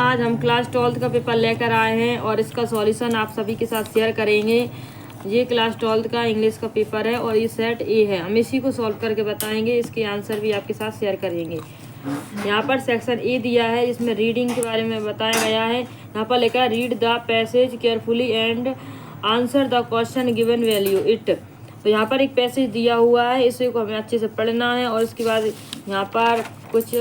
आज हम class 12th का पेपर लेकर आए हैं और इसका सॉल्यूशन आप सभी के साथ शेयर करेंगे। ये क्लास 12th का इंग्लिश का पेपर है और ये सेट ए है। हम इसी को सॉल्व करके बताएंगे, इसके आंसर भी आपके साथ शेयर करेंगे। यहाँ पर सेक्शन ए दिया है, इसमें रीडिंग के बारे में बताया गया है। यहाँ पर लिखा है read the passage carefully and answer the question given value it. तो यहाँ पर एक पैसेज दिया हुआ है, इसी को हमें अच्छे से पढ़ना है और उसके बाद यहाँ पर कुछ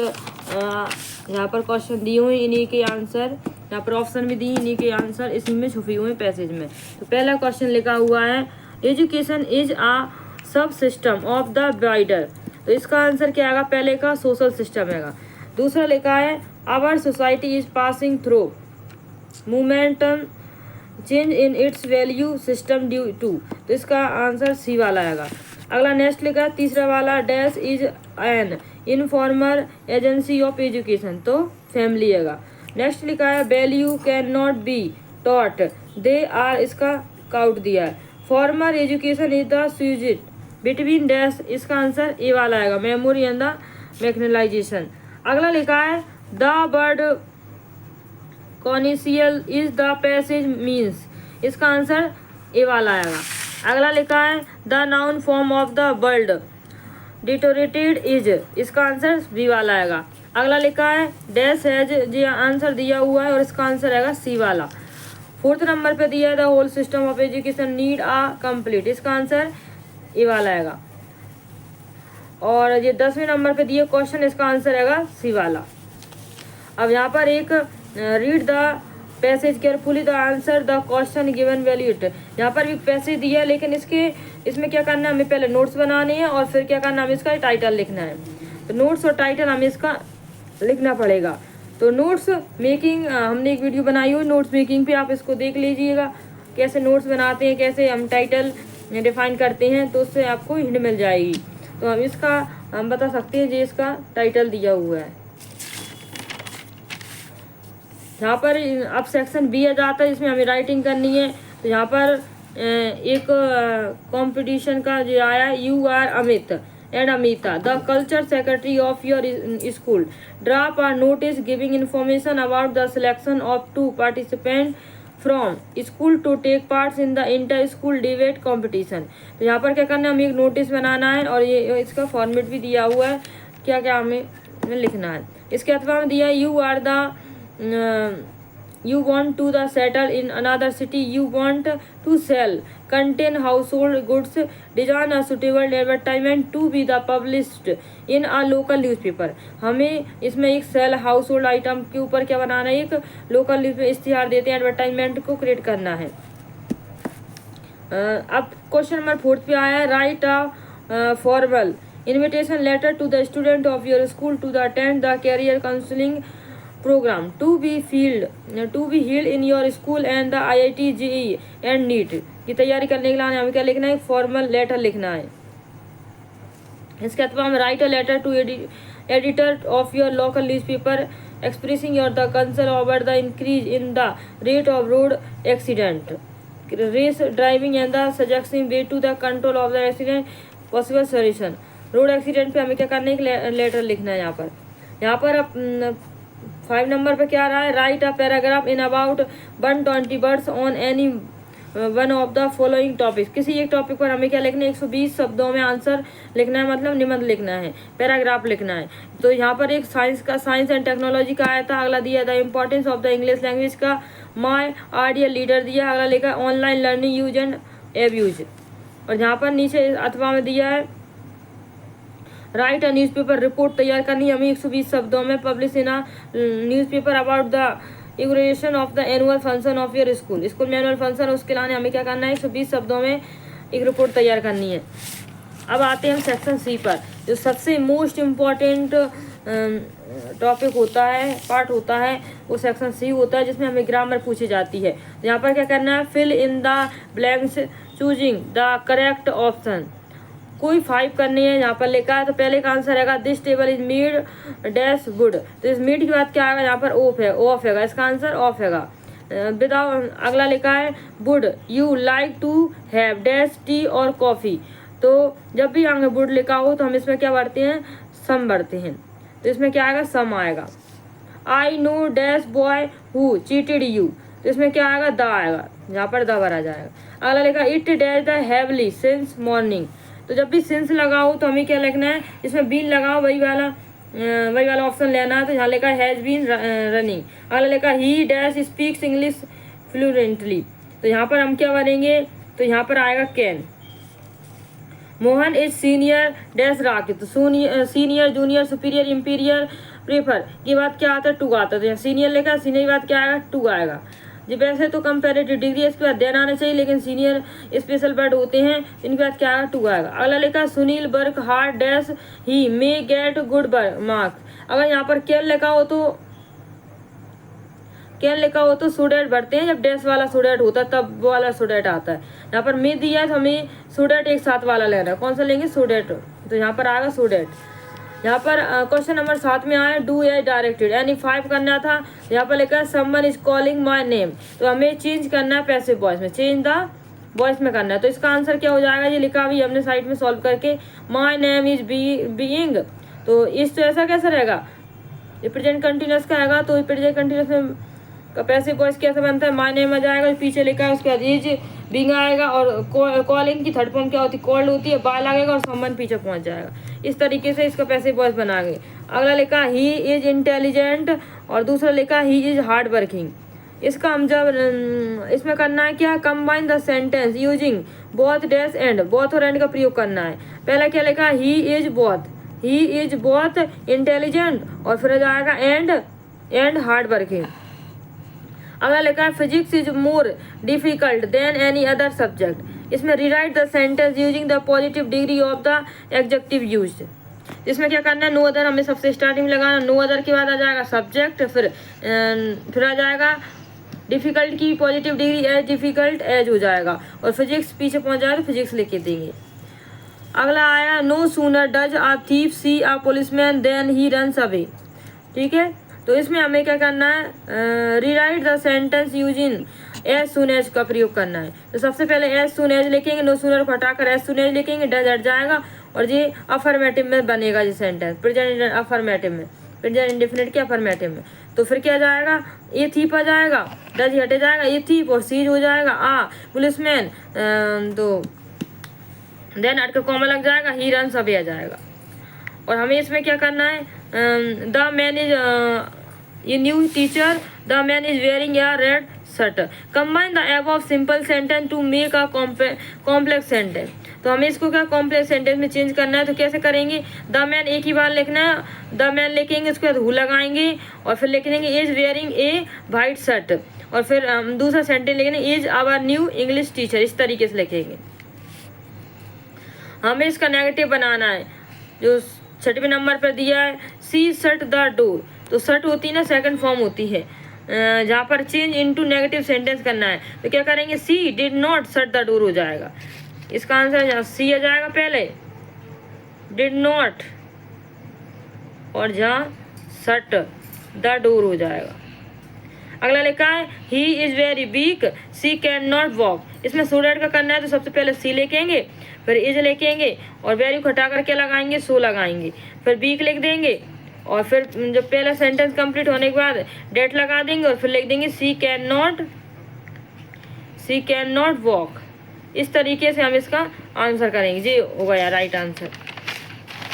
यहाँ पर क्वेश्चन दिए हुए, इन्हीं के आंसर, यहाँ पर ऑप्शन भी दिए, इन्हीं के आंसर इसी में छुपे हुए पैसेज में। तो पहला क्वेश्चन लिखा हुआ है एजुकेशन इज आ सब सिस्टम ऑफ द ब्राइडर। तो इसका आंसर क्या आएगा? पहले का सोशल सिस्टम है। दूसरा लिखा है our society is passing through momentum change in its value system due to. तो इसका आंसर सी वाला आएगा। अगला नेक्स्ट लिखा है तीसरा वाला dash is an informal agency of education, तो फैमिली आएगा। नेक्स्ट लिखा है value can not be taught they are, इसका काउट दिया है। Formal education is the switch between dash, इसका आंसर ए वाला आएगा, मेमोरी एंड द मैकेनाइजेशन। अगला लिखा है द वर्ड कॉनिशियल इज द पैसेज मीन्स, इसका आंसर ए वाला आएगा। अगला लिखा है the noun form of the world deteriorated is, इसका आंसर बी वाला आएगा। अगला लिखा है डैश हैज, ये आंसर दिया हुआ है और इसका आंसर आएगा सी वाला। फोर्थ नंबर पे दिया है the whole system of education need a complete, इसका आंसर ए वाला आएगा। और ये 10वें नंबर पे दिए क्वेश्चन, इसका आंसर आएगा सी वाला। अब यहाँ पर एक read the passage carefully the answer the question given value it. यहाँ पर भी पैसेज दिया है, लेकिन इसमें क्या करना है, हमें पहले नोट्स बनाने हैं और फिर क्या करना है, हमें इसका टाइटल लिखना है। तो नोट्स और टाइटल हमें इसका लिखना पड़ेगा। तो नोट्स मेकिंग हमने एक वीडियो बनाई हुई नोट्स मेकिंग पे, आप इसको देख लीजिएगा कैसे नोट्स बनाते हैं, कैसे हम टाइटल डिफाइन करते हैं, तो उससे आपको हिंट मिल जाएगी। तो हम बता सकते हैं, जो इसका टाइटल दिया हुआ है। यहाँ पर अब सेक्शन बी आ जाता है, इसमें हमें राइटिंग करनी है। तो यहाँ पर एक कंपटीशन का जो आया, you are Amit and Amita the culture secretary of your school drop are notice giving information about the selection of 2 participant from school to take parts in the inter school debate competition. तो यहाँ पर क्या करना है, हमें एक नोटिस बनाना है और ये इसका फॉर्मेट भी दिया हुआ है, क्या क्या हमें लिखना है। इसके अथवा में दिया you are the you want to the settle in another city, you want to sell contain household goods, design a suitable advertisement to be the published in a local newspaper। हमें इसमें एक सेल हाउस होल्ड आइटम के ऊपर क्या बनाना है, एक local news में इश्तिहार देते हैं, एडवर्टाइजमेंट को क्रिएट करना है। अब क्वेश्चन नंबर 4 पे आया है write a formal invitation letter to the student of your school to the attend the career counselling programme to be held in your school and the IIT JEE and NEET की तैयारी करने के लिए हमें क्या लिखना है, फॉर्मल लेटर लिखना है। इसके अलावा हम write a letter to editor of your local newspaper expressing your the concern over the increase in the rate of road accident race driving and the suggesting way to the control of the accident possible solution. Road accident पे हमें क्या करना है, letter लिखना है। यहाँ पर 5 number पे क्या रहा है, write a paragraph in about 120 words on any one of the following topics. किसी एक टॉपिक पर हमें क्या लिखना है, 120 शब्दों में आंसर लिखना है, मतलब निबंध लिखना है, पैराग्राफ लिखना है। तो यहाँ पर एक साइंस एंड टेक्नोलॉजी का आया था। अगला दिया the importance of the English language का माई आइडियल लीडर दिया। अगला लिखा online learning use and abuse. और यहाँ पर नीचे अथवा में दिया है राइट अ न्यूज़पेपर रिपोर्ट तैयार करनी, हमें 120 शब्दों में publish in a newspaper about the inauguration of the annual function of your school में एनुअल फंक्शन, उसके लिए हमें क्या करना है, 120 शब्दों में एक रिपोर्ट तैयार करनी है। अब आते हैं हम सेक्शन सी पर, जो सबसे मोस्ट इम्पॉर्टेंट टॉपिक होता है, पार्ट होता है, वो सेक्शन सी होता है, जिसमें हमें ग्रामर पूछी जाती है। तो यहाँ पर क्या करना है, fill in the blanks choosing the correct option. कोई 5 करनी है, यहाँ पर लिखा है। तो पहले का आंसर रहेगा this table is made dash good. तो इस मेड के बाद क्या आएगा, यहाँ पर ऑफ है, इसका आंसर ऑफ है। विदाउट अगला लिखा है would you like to have dash tea और कॉफ़ी। तो जब भी आगे वुड लिखा हो तो हम इसमें क्या भरते हैं, सम भरते हैं। तो इसमें क्या आएगा, सम आएगा। I know dash boy who cheated you, तो इसमें क्या आएगा, द आएगा, यहाँ पर द भरा जाएगा। अगला लिखा it dash the heavily since morning, तो जब भी सिंस लगाओ तो हमें क्या लिखना है, इसमें बीन लगाओ, वही वाला ऑप्शन लेना है। तो यहाँ लिखा हैज बीन रनिंग। अगला लिखा he dash speaks English fluently, तो यहाँ पर हम क्या भरेंगे, तो यहाँ पर आएगा can. Mohan is senior dash Rakesh, तो senior junior superior inferior prefer की बात क्या आता है, टू आता है, तो यहाँ सीनियर लिखा है, सीनियर की बात क्या आएगा, टू आएगा जी। वैसे तो कंपैरेटिव डिग्री इसके बाद देना आना चाहिए, लेकिन सीनियर स्पेशल वर्ड होते हैं, इनके बाद क्या आएगा, टू आएगा। अगला लिखा सुनील वर्क हार्ड डैश ही मे गेट गुड मार्क्स, अगर यहाँ पर कैन लिखा हो तो स्टूडेंट भरते हैं, जब डैश वाला स्टूडेंट होता है तब वो वाला स्टूडेंट आता है। यहाँ पर मे दिया है तो हमें स्टूडेंट एक साथ वाला लेना है, कौन सा लेंगे, स्टूडेंट, तो यहाँ पर आएगा स्टूडेंट। यहाँ पर क्वेश्चन नंबर 7 में आया डू एज डायरेक्टेड, यानी 5 करना था, यहाँ पर लिखा है someone is calling my name, तो हमें चेंज करना है पैसिव वॉइस में, चेंज द वॉइस में करना है। तो इसका आंसर क्या हो जाएगा, ये लिखा भी हमने साइड में सॉल्व करके, माय नेम इज बीइंग, तो इस तो ऐसा कैसा रहेगा, ये प्रेजेंट कंटिन्यूअस का आएगा, तो प्रेजेंट कंटिन्यूअस में का पैसिव वॉइस कैसे बनता है, माय नेम आ जाएगा, पीछे लिखा है उसके बाद इज बीइंग आएगा, और कॉलिंग की थर्ड फॉर्म क्या होती है, कॉल्ड होती है, बाय लगेगा और समवन पीछे पहुंच जाएगा। इस तरीके से इसका पैसिव वॉइस बनाएंगे। अगला लिखा ही इज इंटेलिजेंट, और दूसरा लिखा ही इज हार्ड वर्किंग। इसका हम जब इसमें करना है क्या, combine the sentence using both dash and, both और एंड का प्रयोग करना है। पहला क्या लिखा, ही इज बोथ इंटेलिजेंट, और फिर जाएगा एंड हार्ड वर्किंग। अगला लिखा है physics is more difficult than any other subject, इसमें rewrite the sentence using the positive degree of the adjective used. इसमें क्या करना है, नो अदर हमें सबसे स्टार्टिंग में लगाना, नो अदर के बाद आ जाएगा सब्जेक्ट, फिर आ जाएगा डिफिकल्ट की positive degree as difficult as हो जाएगा, और फिजिक्स पीछे पहुंच जाएगा तो फिजिक्स लिख देंगे। अगला आया no sooner does a thief see a policeman than he runs away, ठीक है। तो इसमें हमें क्या करना है, rewrite the sentence using as soon as का प्रयोग करना है। तो सबसे पहले एज सून एज लिखेंगे, नो सूनर को हटाकर एज सून एज लिखेंगे, डज हट जाएगा, और ये अफर्मेटिव में बनेगा ये सेंटेंस, प्रेजेंट अफर्मेटिव में, प्रेजेंट इंडेफिनिट के अफर्मेटिव में। तो फिर क्या जाएगा, ए थीप आ जाएगा, डज हटे जाएगा, ए थीप, और सीज हो जाएगा आ पुलिसमैन, तो देन हट के कॉमा लग जाएगा, ही रन्स अवे आ जाएगा। और हमें इसमें क्या करना है, द मैन इज ये new teacher, the man is wearing a red shirt, combine the above simple sentence to make a complex sentence. तो हमें इसको क्या कॉम्प्लेक्स सेंटेंस में चेंज करना है, तो कैसे करेंगे, द मैन एक ही बार लिखना है, द मैन लिखेंगे, उसके बाद हु लगाएंगे, और फिर लिख देंगे is wearing a white shirt, और फिर दूसरा सेंटेंस लिखेंगे is our new English teacher, इस तरीके से लिखेंगे। हमें इसका नेगेटिव बनाना है, जो 6वें नंबर पर दिया है सी शट द डोर, तो शट होती है ना सेकंड फॉर्म होती है, जहाँ पर चेंज इनटू नेगेटिव सेंटेंस करना है, तो क्या करेंगे, she did not shut the door हो जाएगा। इसका आंसर सी आ जाएगा, पहले डिड नॉट और जहाँ शट द डोर हो जाएगा। अगला लिखा है he is very weak she can not walk, इसमें स्टूडेंट का करना है, तो सबसे पहले सी लिखेंगे, फिर इज लिखेंगे, और वेरी को हटा कर क्या लगाएंगे, सो लगाएंगे, फिर वीक लिख देंगे, और फिर जब पहला सेंटेंस कंप्लीट होने के बाद डेट लगा देंगे, और फिर लिख देंगे सी कैन नॉट वॉक। इस तरीके से हम इसका आंसर करेंगे, ये होगा यार राइट आंसर।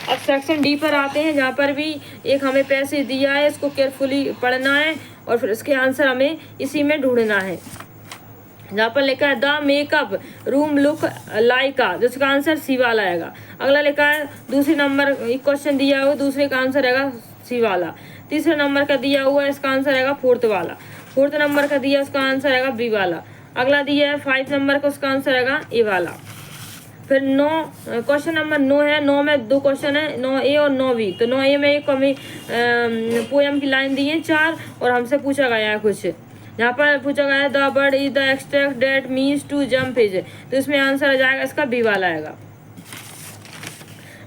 अब सेक्शन डी पर आते हैं, जहाँ पर भी एक हमें पैसेज दिया है, इसको केयरफुली पढ़ना है, और फिर इसके आंसर हमें इसी में ढूंढना है। जहाँ पर लिखा है the makeup room look like a, जिसका आंसर सी वाला आएगा। अगला लिखा है दूसरे नंबर क्वेश्चन दिया हुआ, दूसरे का आंसर आएगा सी वाला। तीसरे नंबर का दिया हुआ है, इसका आंसर आएगा फोर्थ वाला। फोर्थ नंबर का दिया, उसका आंसर आएगा बी वाला। अगला दिया है 5 नंबर का, उसका आंसर आएगा ए वाला। फिर 9 क्वेश्चन नंबर 9 है, 9 में 2 क्वेश्चन है, 9A और 9B। तो 9A में एक हमें पोएम की लाइन दी है 4, और हमसे पूछा गया है कुछ, यहाँ पर पूछा गया है the bird is the extract that means to jump is, तो इसमें आंसर आ जाएगा इसका बी वाला आएगा।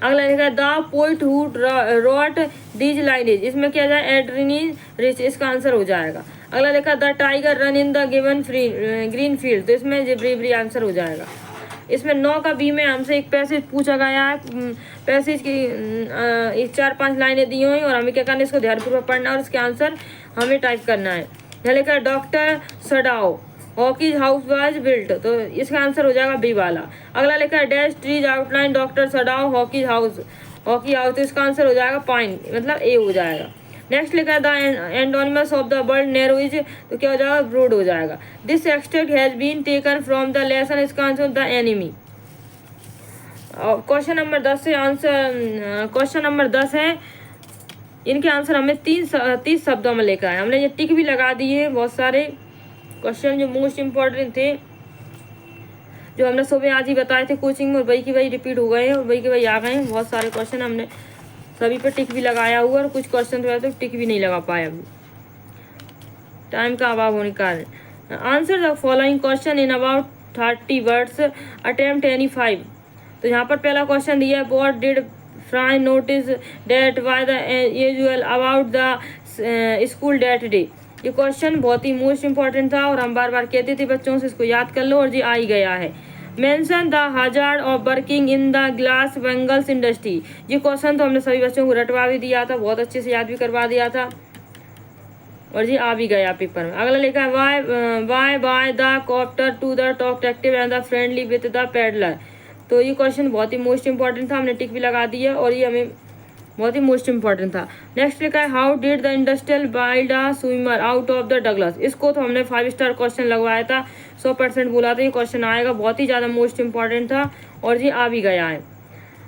अगला लिखा है the poet who rot these lineage, इसमें क्या जाए एड्रीनीज रिच, इसका आंसर हो जाएगा। अगला लिखा the tiger run in the given green field, तो इसमें ब्रीवरी आंसर हो जाएगा। इसमें 9 का बी में हमसे एक पैसेज पूछा गया है। पैसेज की 4-5 लाइनें दी हुई और हमें क्या करना है, इसको ध्यानपूर्वक पढ़ना और इसके आंसर हमें टाइप करना है। यहाँ लिखा है doctor Sadao hockeys house was built, तो इसका आंसर हो जाएगा बी वाला। अगला लिखा है dash trees outline doctor Sadao hockey house, तो इसका आंसर हो जाएगा पाइन, मतलब ए हो जाएगा। नेक्स्ट लिखा है the antonyms of the word narrow is, तो क्या हो जाएगा ब्रोड हो जाएगा। This extract has been taken from the lesson, इसका answer the enemy. Question number 10 से आंसर, क्वेश्चन नंबर 10 है, इनके आंसर हमें 30 शब्दों में लिखा है। हमने ये टिक भी लगा दिए बहुत सारे क्वेश्चन जो मोस्ट इम्पोर्टेंट थे, जो हमने सुबह आज ही बताए थे कोचिंग में, और वही की वही रिपीट हो गए हैं और वही के वही आ गए हैं। बहुत सारे क्वेश्चन हमने सभी पे टिक भी लगाया हुआ और कुछ क्वेश्चन तो टिक भी नहीं लगा पाया अभी, टाइम का अभाव होने के कारण। Answer the following question in about 30 words, attempt any 5। तो यहाँ पर पहला क्वेश्चन दिया है what did Franz notice that by the usual about the school that day. ये क्वेश्चन बहुत ही मोस्ट इंपॉर्टेंट था और हम बार बार कहते थे बच्चों से इसको याद कर लो, और जी आ ही गया है। Mention the hazard of working in the glass bangles industry. ये क्वेश्चन तो हमने सभी बच्चों को रटवा भी दिया था, बहुत अच्छे से याद भी करवा दिया था और जी आ भी गया पेपर में। अगला लिखा है why by the crofter to the talkative and the friendly with the peddler. तो ये क्वेश्चन बहुत ही मोस्ट इंपॉर्टेंट था, हमने टिक भी लगा दिया और ये हमें बहुत ही मोस्ट इंपॉर्टेंट था। नेक्स्ट लिखा है how did the industrial billed a swimmer out of the Douglas. इसको तो हमने 5 स्टार क्वेश्चन लगवाया था, 100% बोला था ये क्वेश्चन आएगा, बहुत ही ज़्यादा मोस्ट इंपॉर्टेंट था और ये आ भी गया है।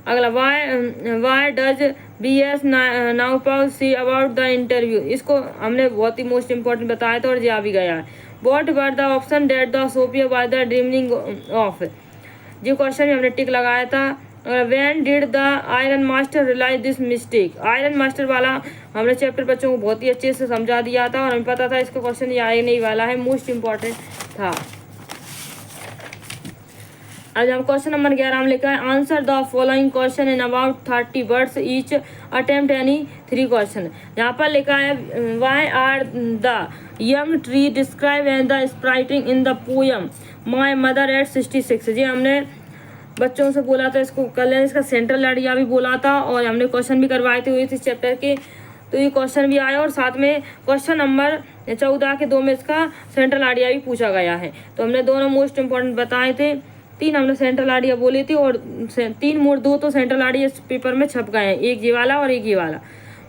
अगला वाई डज BS नाउपाल सी अबाउट द इंटरव्यू। इसको हमने बहुत ही मोस्ट इंपॉर्टेंट बताया था और ये आ भी गया है। What were the option that the Sophia by the dreaming of. ये क्वेश्चन भी हमने टिक लगाया था। When did the iron master realise this mistake. Iron master वाला हमने चैप्टर बच्चों को बहुत ही अच्छे से समझा दिया था और हमें पता था इसका क्वेश्चन ये आए नहीं वाला है, मोस्ट इम्पॉर्टेंट था। आज हम क्वेश्चन नंबर 11 में लिखा है answer the following question in about 30 words each, attempt any 3 question. यहाँ पर लिखा है why are the young tree describe and the sprouting in the poem my mother at 66। जी हमने बच्चों से बोला था इसको कर लें, इसका सेंट्रल आइडिया भी बोला था और हमने क्वेश्चन भी करवाए थे इस चैप्टर के, तो ये क्वेश्चन भी आया और साथ में क्वेश्चन नंबर 14 के 2 में इसका सेंट्रल आइडिया भी पूछा गया है। तो हमने दोनों मोस्ट इंपॉर्टेंट बताए थे, 3 हमने सेंट्रल आइडिया बोली थी और 3 मोड 2 तो सेंट्रल आइडिया इस पेपर में छप गए हैं, एक ये वाला और एक ये वाला।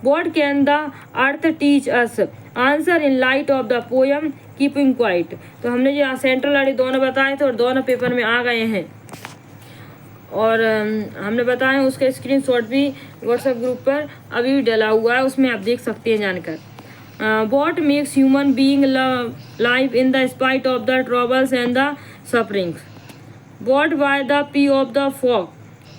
What can the earth teach us, answer in light of the poem keeping quiet. तो हमने ये सेंट्रल आइडिया दोनों बताए थे और दोनों पेपर में आ गए हैं और हमने बताया उसका स्क्रीनशॉट भी व्हाट्सएप ग्रुप पर अभी भी डला हुआ है, उसमें आप देख सकते हैं जानकर। What makes human being live in the spite of the troubles and the sufferings. What by the P of the fog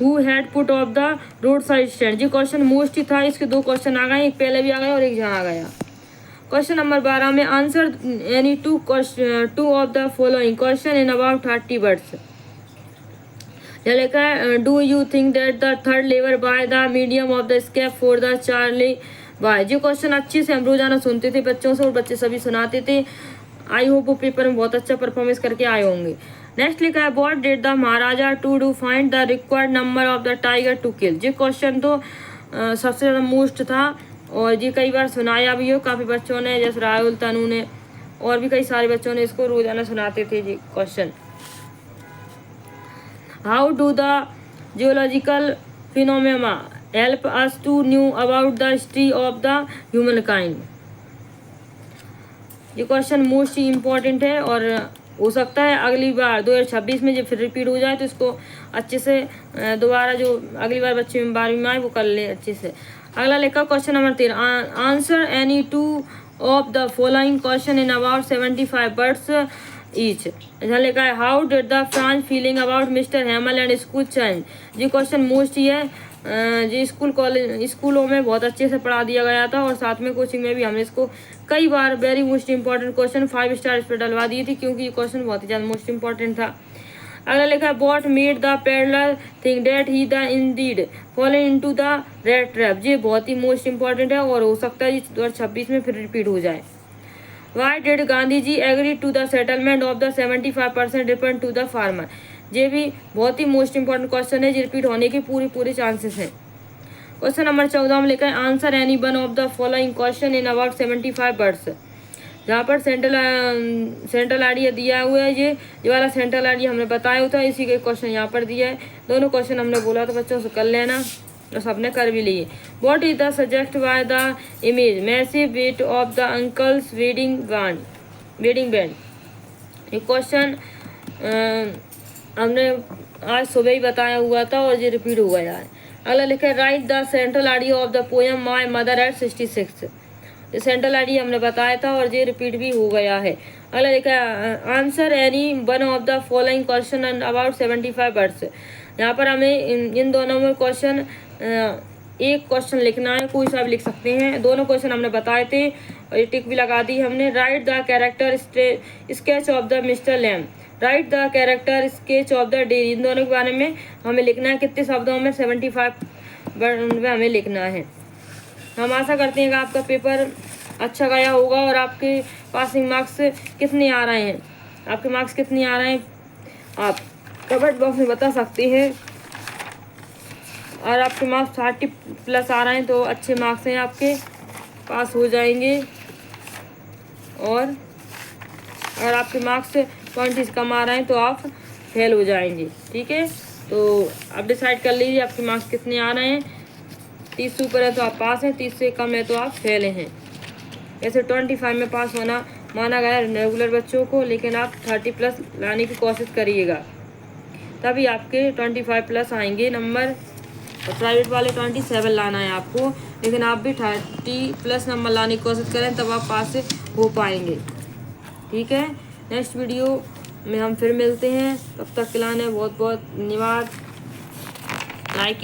who had put off the road side stand. ये क्वेश्चन मोस्ट ही था, इसके 2 क्वेश्चन आ गए, एक पहले भी आ गया और एक जहाँ आ गया। क्वेश्चन नंबर 12 में answer any 2 of the following question in about 30 words. यह लिखा है do you think that the third लेबर by the medium of the escape for the Charley why. जो क्वेश्चन अच्छे से हम रोजाना सुनते थे बच्चों से और बच्चे सभी सुनाते थे, आई होप वो पेपर में बहुत अच्छा परफॉर्मेंस करके आए होंगे। नेक्स्ट लिखा है what did the Maharaja to do find the required number of the tiger to kill. ये क्वेश्चन तो सबसे ज़्यादा मोस्ट था और ये कई बार सुनाया भी हो, काफ़ी बच्चों ने जैसे राहुल तनु ने और भी कई सारे बच्चों ने इसको रोजाना सुनाते थे ये question. How do the geological phenomena help us to know about the history of the humankind। ये क्वेश्चन मोस्ट ही इम्पोर्टेंट है और हो सकता है अगली बार 2026 में जब फिर रिपीट हो जाए तो इसको अच्छे से दोबारा जो अगली बार बच्चे 12वीं में आए वो कर ले अच्छे से। अगला लिखा question number 13 answer any 2 of the following question in about 75 words each. यहाँ लिखा है how did the Franz feeling about mister Hamel and school change. ये क्वेश्चन मोस्ट ही है, जो स्कूलों में बहुत अच्छे से पढ़ा दिया गया था और साथ में कोचिंग में भी हमने इसको कई बार very most important question 5 star इस पर डलवा दी थी क्योंकि ये क्वेश्चन बहुत ही ज़्यादा मोस्ट इंपॉर्टेंट था। अगला लिखा है what made the peddler think that he the Indeed fallen into the red trap. ये बहुत ही मोस्ट इंपॉर्टेंट है और हो सकता है 2026 में फिर रिपीट हो जाए। Why did Gandhi ji agree to the settlement of the 75% refund to the farmer. ये भी बहुत ही मोस्ट इंपॉर्टेंट क्वेश्चन है, ये रिपीट होने के पूरे चांसेस हैं। क्वेश्चन नंबर 14 में लिखा है answer any one of the following question in about 75 words. जहाँ पर सेंट्रल आइडिया दिया हुआ है, ये वाला सेंट्रल आइडिया हमने बताया होता है, इसी के क्वेश्चन यहाँ पर दिया है। दोनों क्वेश्चन हमने बोला था बच्चों से कर लेना, और सबने कर भी लिए। What is the suggest by the image massive weight of the uncle's wedding band. ये क्वेश्चन हमने आज सुबह ही बताया हुआ था और ये रिपीट हो गया है। अगला लिखा है right the central idea of the poem my mother at 66। ये सेंट्रल आइडिया हमने बताया था और ये रिपीट भी हो गया है। अगला लिखा है answer any one of the following question and about 75 words. यहाँ पर हमें इन दोनों में क्वेश्चन एक क्वेश्चन लिखना है, कोई सा भी लिख सकते हैं। दोनों क्वेश्चन हमने बताए थे और ये टिक भी लगा दी हमने। Write the character sketch of the mister Lamb, write the character sketch of the Derry. इन दोनों के बारे में हमें लिखना है कितने शब्दों में, 75 वर्ड में हमें लिखना है। हम आशा करते हैं कि आपका पेपर अच्छा गया होगा और आपके पासिंग मार्क्स कितने आ रहे हैं, आपके मार्क्स कितने आ रहे हैं आप कमेंट बॉक्स में बता सकते हैं। और आपके मार्क्स 30+ आ रहे हैं तो अच्छे मार्क्स हैं, आपके पास हो जाएंगे। और अगर आपके मार्क्स 20 कम आ रहे हैं तो आप फेल हो जाएंगे। ठीक है, तो आप डिसाइड कर लीजिए आपके मार्क्स कितने आ रहे हैं। 30 से ऊपर है तो आप पास हैं, 30 से कम है तो आप फेल हैं। ऐसे 25 में पास होना माना गया रेगुलर बच्चों को, लेकिन आप 30+ लाने की कोशिश करिएगा, तभी आपके 25+ आएंगे नंबर। और प्राइवेट वाले 27 लाना है आपको, लेकिन आप भी 30+ नंबर लाने की कोशिश करें, तब आप पास हो पाएंगे। ठीक है, नेक्स्ट वीडियो में हम फिर मिलते हैं, तब तक के लिए बहुत बहुत धन्यवाद। लाइक